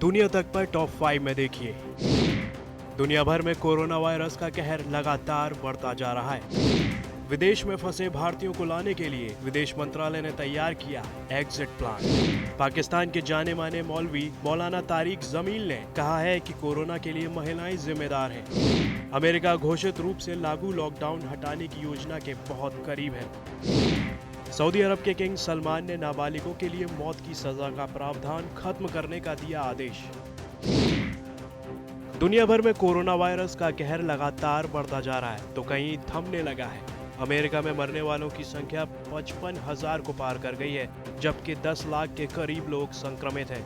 दुनिया तक पर टॉप 5 में देखिए। दुनिया भर में कोरोना वायरस का कहर लगातार बढ़ता जा रहा है। विदेश में फंसे भारतीयों को लाने के लिए विदेश मंत्रालय ने तैयार किया एग्जिट प्लान। पाकिस्तान के जाने माने मौलवी मौलाना तारिक जमील ने कहा है कि कोरोना के लिए महिलाएं जिम्मेदार हैं। अमेरिका घोषित रूप से लागू लॉकडाउन हटाने की योजना के बहुत करीब है। सऊदी अरब के किंग सलमान ने नाबालिगों के लिए मौत की सजा का प्रावधान खत्म करने का दिया आदेश। दुनिया भर में कोरोना वायरस का कहर लगातार बढ़ता जा रहा है तो कहीं थमने लगा है। अमेरिका में मरने वालों की संख्या 55,000 को पार कर गई है, जबकि 10 लाख के करीब लोग संक्रमित हैं।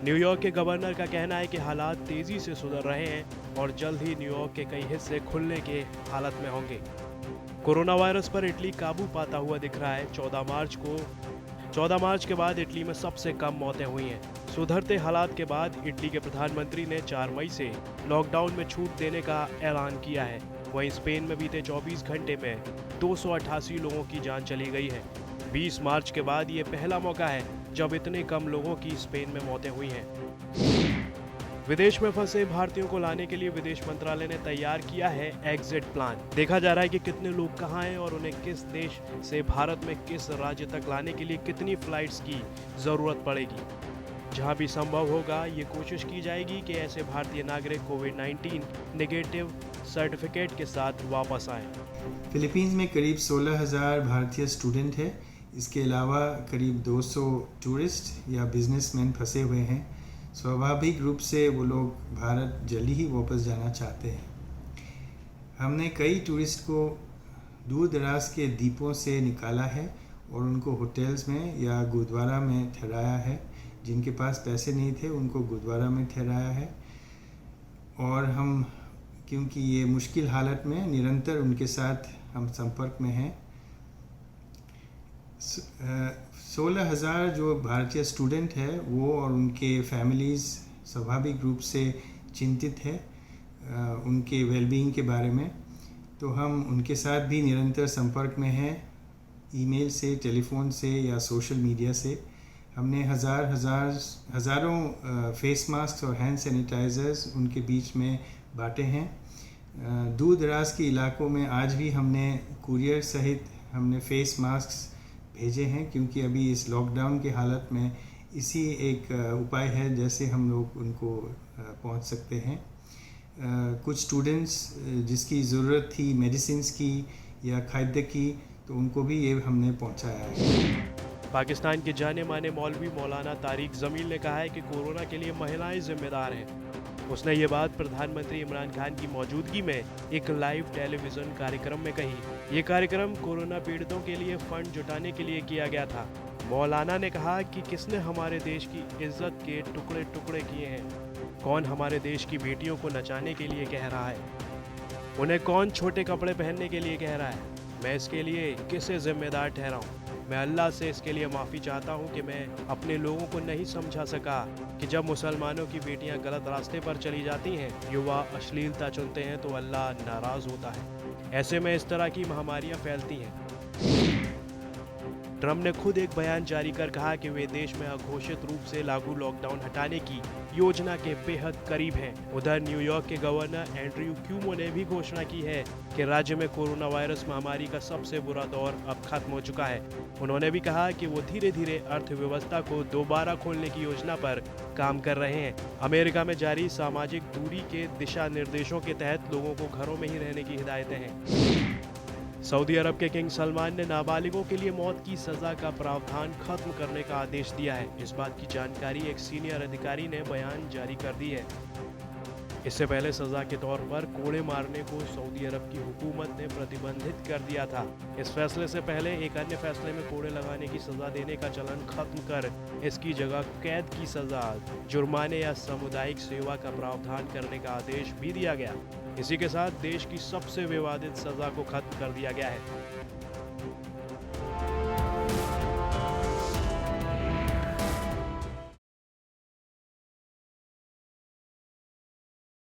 न्यूयॉर्क के गवर्नर का कहना है कि हालात तेजी से सुधर रहे हैं और जल्द ही न्यूयॉर्क के कई हिस्से खुलने के हालत में होंगे। कोरोना वायरस पर इटली काबू पाता हुआ दिख रहा है। 14 मार्च के बाद इटली में सबसे कम मौतें हुई हैं। सुधरते हालात के बाद इटली के प्रधानमंत्री ने 4 मई से लॉकडाउन में छूट देने का ऐलान किया है। वहीं स्पेन में बीते 24 घंटे में 288 लोगों की जान चली गई है। 20 मार्च के बाद ये पहला मौका है जब इतने कम लोगों की स्पेन में मौतें हुई हैं। विदेश में फंसे भारतीयों को लाने के लिए विदेश मंत्रालय ने तैयार किया है एग्जिट प्लान। देखा जा रहा है कि कितने लोग कहां हैं और उन्हें किस देश से भारत में किस राज्य तक लाने के लिए कितनी फ्लाइट्स की जरूरत पड़ेगी। जहां भी संभव होगा ये कोशिश की जाएगी कि ऐसे भारतीय नागरिक कोविड-19 नेगेटिव सर्टिफिकेट के साथ वापस आएं। फिलीपींस में करीब 16,000 भारतीय स्टूडेंट है। इसके अलावा करीब 200 टूरिस्ट या बिजनेसमैन फंसे हुए हैं। स्वाभाविक रूप से वो लोग भारत जल्दी ही वापस जाना चाहते हैं। हमने कई टूरिस्ट को दूर दराज के द्वीपों से निकाला है और उनको होटल्स में या गुरुद्वारा में ठहराया है। जिनके पास पैसे नहीं थे उनको गुरुद्वारा में ठहराया है। और हम क्योंकि ये मुश्किल हालत में निरंतर उनके साथ हम संपर्क में हैं। 16,000 जो भारतीय स्टूडेंट है वो और उनके फैमिलीज़ स्वाभाविक रूप से चिंतित है उनके वेलबींग के बारे में। तो हम उनके साथ भी निरंतर संपर्क में हैं, ईमेल से, टेलीफोन से या सोशल मीडिया से। हमने हज़ारों फेस मास्क और हैंड सैनिटाइज़र्स उनके बीच में बांटे हैं। दूर दराज के इलाकों में आज भी हमने कुरियर सहित हमने फेस मास्क भेजे हैं, क्योंकि अभी इस लॉकडाउन के हालत में इसी एक उपाय है जैसे हम लोग उनको पहुंच सकते हैं। कुछ स्टूडेंट्स जिसकी ज़रूरत थी मेडिसिन्स की या खाद्य की, तो उनको भी ये हमने पहुंचाया है। पाकिस्तान के जाने माने मौलवी मौलाना तारिक जमील ने कहा है कि कोरोना के लिए महिलाएं जिम्मेदार हैं। उसने ये बात प्रधानमंत्री इमरान खान की मौजूदगी में एक लाइव टेलीविजन कार्यक्रम में कही। ये कार्यक्रम कोरोना पीड़ितों के लिए फंड जुटाने के लिए किया गया था। मौलाना ने कहा कि किसने हमारे देश की इज्जत के टुकड़े टुकड़े किए हैं, कौन हमारे देश की बेटियों को नचाने के लिए कह रहा है, उन्हें कौन छोटे कपड़े पहनने के लिए कह रहा है। मैं इसके लिए किसे जिम्मेदार ठहराऊं। मैं अल्लाह से इसके लिए माफ़ी चाहता हूं कि मैं अपने लोगों को नहीं समझा सका कि जब मुसलमानों की बेटियां गलत रास्ते पर चली जाती हैं, युवा अश्लीलता चुनते हैं तो अल्लाह नाराज़ होता है। ऐसे में इस तरह की महामारियां फैलती हैं। ट्रम्प ने खुद एक बयान जारी कर कहा कि वे देश में अघोषित रूप से लागू लॉकडाउन हटाने की योजना के बेहद करीब हैं। उधर न्यूयॉर्क के गवर्नर एंड्रयू क्यूमो ने भी घोषणा की है कि राज्य में कोरोना वायरस महामारी का सबसे बुरा दौर अब खत्म हो चुका है। उन्होंने भी कहा कि वो धीरे धीरे अर्थव्यवस्था को दोबारा खोलने की योजना पर काम कर रहे हैं। अमेरिका में जारी सामाजिक दूरी के दिशा निर्देशों के तहत लोगों को घरों में ही रहने की हिदायतें हैं। सऊदी अरब के किंग सलमान ने नाबालिगों के लिए मौत की सजा का प्रावधान खत्म करने का आदेश दिया है। इस बात की जानकारी एक सीनियर अधिकारी ने बयान जारी कर दी है। इससे पहले सजा के तौर पर कोड़े मारने को सऊदी अरब की हुकूमत ने प्रतिबंधित कर दिया था। इस फैसले से पहले एक अन्य फैसले में कोड़े लगाने की सजा देने का चलन खत्म कर इसकी जगह कैद की सजा, जुर्माने या सामुदायिक सेवा का प्रावधान करने का आदेश भी दिया गया। इसी के साथ देश की सबसे विवादित सजा को खत्म कर दिया गया है।